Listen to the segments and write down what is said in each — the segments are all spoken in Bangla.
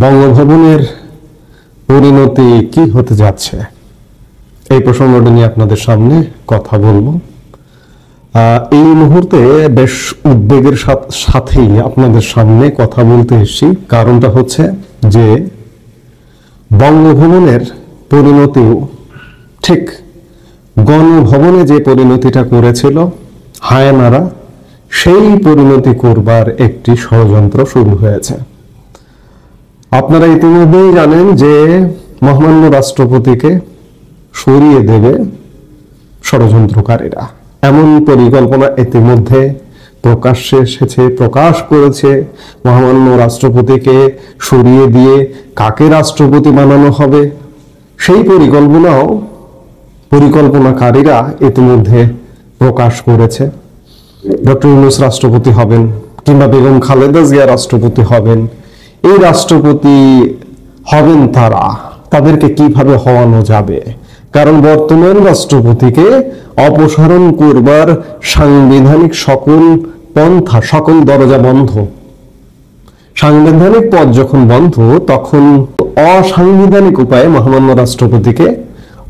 বঙ্গভবনের পরিণতি কি হতে যাচ্ছে, এই প্রসঙ্গটা নিয়ে আপনাদের সামনে কথা বলবো। এই মুহূর্তে বেশ উদ্বেগের সাথেই আপনাদের সামনে কথা বলতে এসেছি। কারণটা হচ্ছে যে বঙ্গভবনের পরিণতিও ঠিক গণভবনে যে পরিণতিটা করেছিল হায়নারা, সেই পরিণতি করবার একটি ষড়যন্ত্র শুরু হয়েছে। আপনারা ইতিমধ্যেই জানেন যে মহামান্য রাষ্ট্রপতিকে সরিয়ে দেবে ষড়যন্ত্রকারীরা, এমন পরিকল্পনা ইতিমধ্যে প্রকাশ্যে এসেছে, প্রকাশ করেছে। মহামান্য রাষ্ট্রপতিকে সরিয়ে দিয়ে কাকে রাষ্ট্রপতি বানানো হবে সেই পরিকল্পনাকারীরা ইতিমধ্যে প্রকাশ করেছে। ডক্টর ইউনূস রাষ্ট্রপতি হবেন কিংবা বেগম খালেদা জিয়া রাষ্ট্রপতি হবেন। এই রাষ্ট্রপতি হবেন তাদেরকে কিভাবে হওয়ানো যাবে? কারণ বর্তমান রাষ্ট্রপতিকে অপসারণ করবার সাংবিধানিক সকল পন্থা, সকল দরজা বন্ধ। সাংবিধানিক পথ যখন বন্ধ, তখন অসাংবিধানিক উপায়ে মহামান্য রাষ্ট্রপতিকে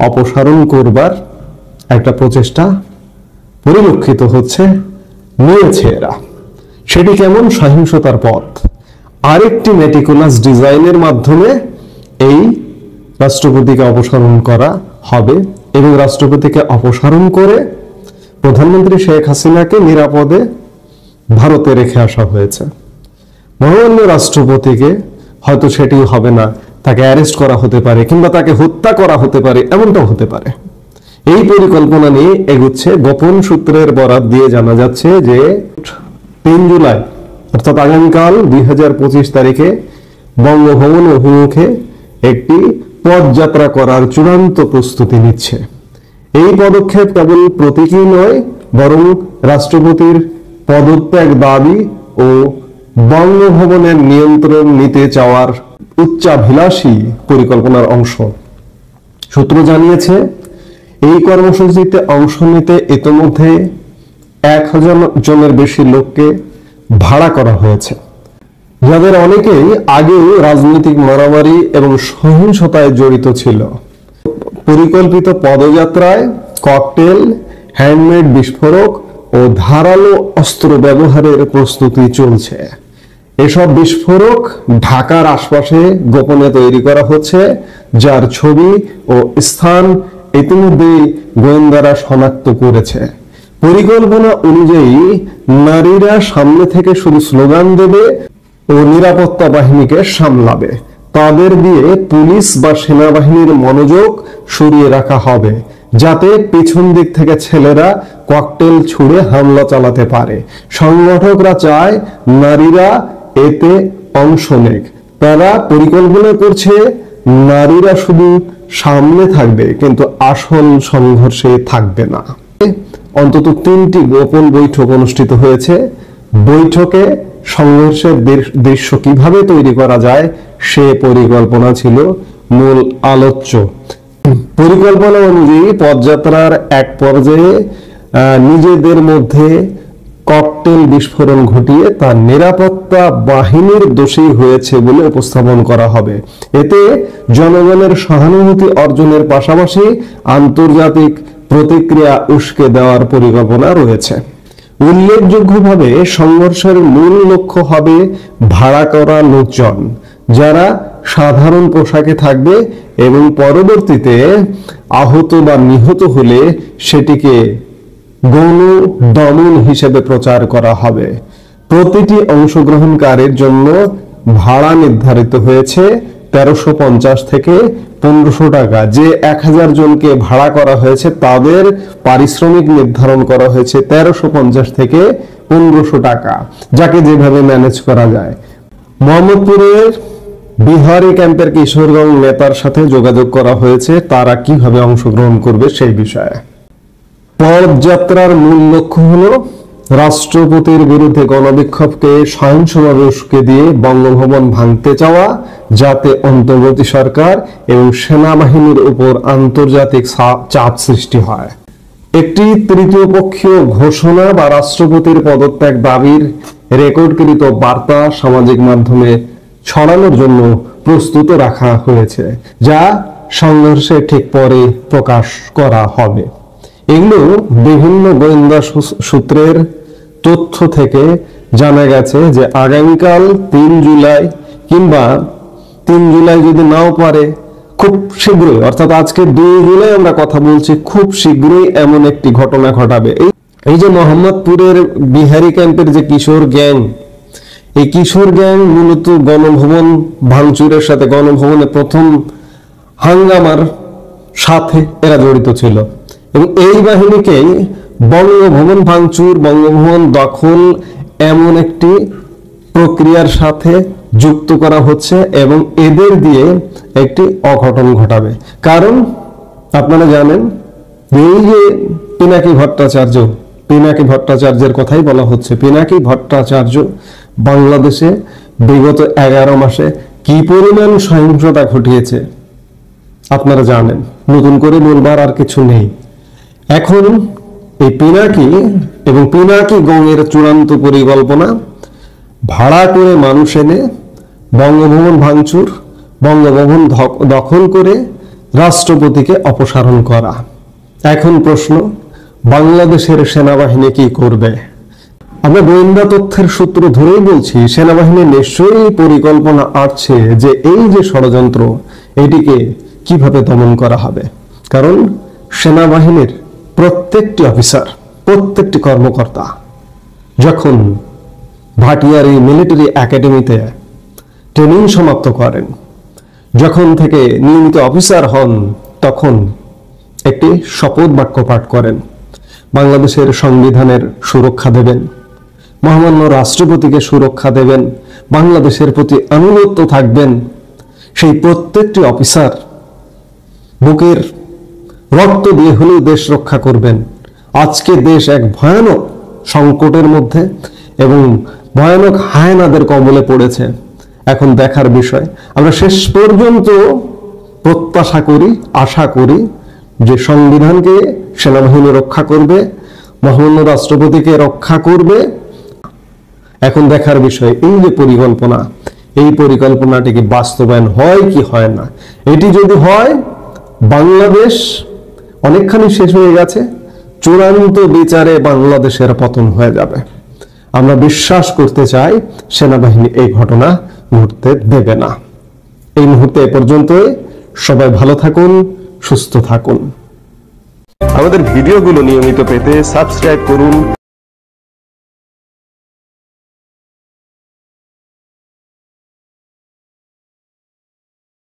অপসারণ করবার একটা প্রচেষ্টা পরিলক্ষিত নিয়েছে এরা। সেটি কেমন? সহিংসতার পথ। আরেকটি মেটিকুলাস ডিজাইনের মাধ্যমে এই রাষ্ট্রপতিকে অপসারণ করা হবে এবং রাষ্ট্রপতিকে অপসারণ করে প্রধানমন্ত্রী শেখ হাসিনাকে নিরাপদে ভারতে রেখে আসা হয়েছে। মহামান্য রাষ্ট্রপতিকে হয়তো সেটিও হবে না, তাকে অ্যারেস্ট করা হতে পারে কিংবা তাকে হত্যা করা হতে পারে, এমনটাও হতে পারে। এই পরিকল্পনা নিয়ে এগুচ্ছে। গোপন সূত্রের বরাত দিয়ে জানা যাচ্ছে যে 3 জুলাই অর্থাৎ আগামীকাল 2025 তারিখে বঙ্গভবন অভিমুখে একটি পদযাত্রা করার চূড়ান্ত প্রস্তুতি নিচ্ছে। এই পদক্ষেপ কেবল প্রতীকী নয়, বরং রাষ্ট্রপতির পদত্যাগ দাবি ও বঙ্গভবনের নিয়ন্ত্রণ নিতে চাওয়ার উচ্চাভিলাষী পরিকল্পনার অংশ। সূত্র জানিয়েছে এই কর্মসূচিতে অংশ নিতে ইতোমধ্যে 1000 জনের বেশি লোককে ভাড়া করা হয়েছে, যাদের অনেকেই আগেও রাজনৈতিক মারামারি এবং সহিংসতায় জড়িত ছিল। পরিকল্পিত পদযাত্রায় ককটেল, হ্যান্ডমেড বিস্ফোরক ও ধারালো অস্ত্র ব্যবহারের প্রস্তুতি চলছে। এসব বিস্ফোরক ঢাকার আশপাশে গোপনে তৈরি করা হচ্ছে, যার ছবি ও স্থান ইতিমধ্যেই গোয়েন্দারা শনাক্ত করেছে। পরিকল্পনা অনুযায়ী নারীরা সামনে থেকে শুধু স্লোগান দেবে ও নিরাপত্তা বাহিনীকে সামলাবে। তাদের দিয়ে পুলিশ বা সেনাবাহিনীর মনোযোগ সরিয়ে রাখা হবে, যাতে পিছন দিক থেকে ছেলেরা ককটেল ছুড়ে হামলা চালাতে পারে। সংগঠকরা চায় নারীরা এতে অংশ নেক। তারা পরিকল্পনা করছে নারীরা শুধু সামনে থাকবে, কিন্তু আসল সংঘর্ষে থাকবে না। অন্তত 3টি গোপন বৈঠক অনুষ্ঠিত হয়েছে। বৈঠকে সংঘর্ষের দৃশ্য কিভাবে তৈরি করা যায় সে পরিকল্পনা ছিল মূল আলোচ্য। পরিকল্পনা অনুযায়ী পদযাত্রার এক পর্যায়ে নিজেদের মধ্যে ককটেল বিস্ফোরণ ঘটিয়ে তার নিরাপত্তা বাহিনীর দোষী হয়েছে বলে উপস্থাপন করা হবে। এতে জনগণের সহানুভূতি অর্জনের পাশাপাশি আন্তর্জাতিক প্রতিক্রিয়া উস্কে দেওয়ার পরিকল্পনা রয়েছে। উল্লেখযোগ্যভাবে সংঘর্ষের মূল লক্ষ্য হবে ভাড়া করা লোকজন, যারা সাধারণ পোশাকে থাকবে এবং পরবর্তীতে আহত বা নিহত হলে সেটিকে গণ দমন হিসেবে প্রচার করা হবে। প্রতিটি অংশগ্রহণকারীর জন্য ভাড়া নির্ধারিত হয়েছে 1350 থেকে 1500 টাকা। যে 1000 জনকে ভাড়া করা হয়েছে তাদের পারিশ্রমিক নির্ধারণ করা হয়েছে 1350 থেকে 1500 টাকা, যাকে যেভাবে ম্যানেজ করা যায়। মোহাম্মদপুরের বিহারি ক্যাম্পের কিশোরগঞ্জ নেতার সাথে যোগাযোগ করা হয়েছে, তারা কিভাবে অংশগ্রহণ করবে সেই বিষয়ে। পদযাত্রার মূল লক্ষ্য হলো রাষ্ট্রপতির বিরুদ্ধে গণবিক্ষোভকে সহিংসভাবে উস্কে দিয়ে বঙ্গভবন ভাঙতে চাওয়া, যাতে অন্তর্বর্তী সরকার এবং সেনাবাহিনীর উপর আন্তর্জাতিক চাপ সৃষ্টি হয়। একটি তৃতীয় পক্ষীয় ঘোষণা বা রাষ্ট্রপতির পদত্যাগ দাবির রেকর্ডকৃত বার্তা সামাজিক মাধ্যমে ছড়ানোর জন্য প্রস্তুত রাখা হয়েছে, যা সংঘর্ষের ঠিক পরে প্রকাশ করা হবে। এগুলো বিভিন্ন গোয়েন্দা সূত্রের তথ্য থেকে জানা গেছে যে আগামীকাল 3 জুলাই কিংবা 3 জুলাই যদি নাও পারে, খুব শীঘ্রই, অর্থাৎ আজকে 2 জুলাই আমরা কথা বলছি, খুব শীঘ্রই এমন একটি ঘটনা ঘটাবে। এই যে মোহাম্মদপুরের বিহারি ক্যাম্পের যে কিশোর গ্যাং, এই কিশোর গ্যাং মূলত গণভবন ভাঙচুরের সাথে, গণভবনে প্রথম হাঙ্গামার সাথে এরা জড়িত ছিল, এবং এই বাহিনীকেই বঙ্গভবন ভাঙচুর, বঙ্গভবন দখল এমন একটি প্রক্রিয়ার সাথে যুক্ত করা হচ্ছে, এবং এদের দিয়ে একটি অঘটন ঘটাবে। কারণ আপনারা জানেন, এই যে পিনাকি ভট্টাচার্যের কথাই বলা হচ্ছে। পিনাকি ভট্টাচার্য বাংলাদেশে বিগত 11 মাসে কি পরিমাণ সহিংসতা ঘটিয়েছে আপনারা জানেন, নতুন করে বলবার আর কিছু নেই। এখন এই পিনাকি এবং পিনাকি গঙের চূড়ান্ত পরিকল্পনা, ভাড়া করে মানুষ এনে বঙ্গভবন ভাঙচুর, বঙ্গভবন দখল করে রাষ্ট্রপতিকে অপসারণ করা। এখন প্রশ্ন, বাংলাদেশের সেনাবাহিনী কি করবে? আমরা গোয়েন্দা তথ্যের সূত্র ধরেই বলছি, সেনাবাহিনী নিশ্চয়ই পরিকল্পনা আছে যে এই যে ষড়যন্ত্র, এটিকে কিভাবে দমন করা হবে। কারণ সেনাবাহিনীর প্রত্যেকটি অফিসার, প্রত্যেকটি কর্মকর্তা যখন ভাটিয়ার এই মিলিটারি একাডেমিতে ট্রেনিং সমাপ্ত করেন, যখন থেকে নিয়মিত অফিসার হন, তখন একটি শপথ বাক্য পাঠ করেন। বাংলাদেশের সংবিধানের সুরক্ষা দেবেন, মহামান্য রাষ্ট্রপতিকে সুরক্ষা দেবেন, বাংলাদেশের প্রতি আনুগত্য থাকবেন। সেই প্রত্যেকটি অফিসার বুকের রক্ত দিয়ে হলেও দেশ রক্ষা করবেন। আজকে দেশ এক ভয়ানক সংকটের মধ্যে এবং ভয়ানক হায়নাদের কবলে পড়েছে। এখন দেখার বিষয়, আমরা শেষ পর্যন্ত প্রত্যাশা করি, আশা করি যে সংবিধানকে সেনাবাহিনী রক্ষা করবে, মহামান্য রাষ্ট্রপতিকে রক্ষা করবে। এখন দেখার বিষয়, এই যে পরিকল্পনা, এই পরিকল্পনাটি কি বাস্তবায়ন হয় কি হয় না। এটি যদি হয়, বাংলাদেশ অনেকখানি শেষ হয়ে গেছে, চূড়ান্ত বিচারে বাংলাদেশের পতন হয়ে যাবে। আমরা বিশ্বাস করতে চাই সেনাবাহিনী এই ঘটনা ঘটতে দেবে না। এই মুহূর্তে এ পর্যন্তই। সবাই ভালো থাকুন, সুস্থ থাকুন। আমাদের ভিডিওগুলো নিয়মিত পেতে সাবস্ক্রাইব করুন।